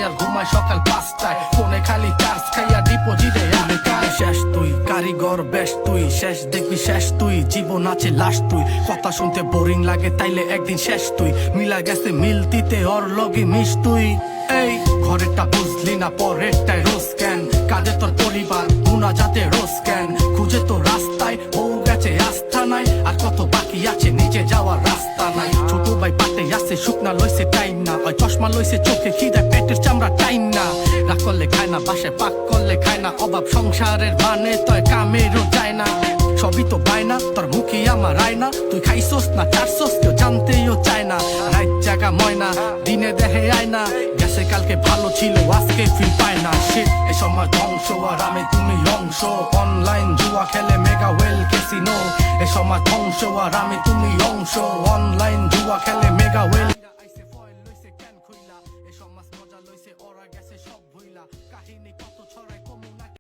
আর ঘুমায় সকাল 5টায়, ফোনে খালি চার্জ খাইয়া ডিপোজিটে শেষ তুই কারিগর বেশ তুই, শেষ দেখবি শেষ তুই, জীবন আছে লাশ তুই, কথা শুনতে বোরিং লাগে তাইলে একদিন শেষ তুই, মিলা গেছে মিলতিতে ওর লগে মিশ তুই। এই ঘরেরটা বুঝলি না পরেরটাই রোজ কেন, কাজে তোর পরিবার মুনা যাতে রোজ কেন, খুঁজে তো রাস্তায় বউ গেছে আস্থা নাই, আর কত বাকি আছে নিজে যাওয়ার রাস্তা নাই। ছোট ভাই পাটে আসছে শুকনা লইছে টাইম না, ওই চশমা লইছে চোখে খিদা পেটের চামড়া টাইম না, রাগ করলে খায় না বাসায় পাক করলে খায় না, অভাব সংসারের বানে তয় কামেরও যায় না, সবই তো বায়না তোর মুখে আমার আয়না, তুই খাইছস না চারছস কেউ জানতেও চায় না, রাত জাগা ময়না দিনে দেহে আয়না, গেছে কালকে ভালো ছিল আজকে ফিল পায় না, শিট এ সময় ধ্বংস আর আমি তুমি অংশ, অনলাইন জুয়া খেলে মেগা ওয়েল ক্যাসিনো, এ সময় ধ্বংস আর আমি তুমি অংশ, অনলাইন জুয়া খেলে মেগা ওয়েল এ সমাজ মজা লইছে ওরা গেছে সব ভুইলা, কাহিনী কত ছড়াই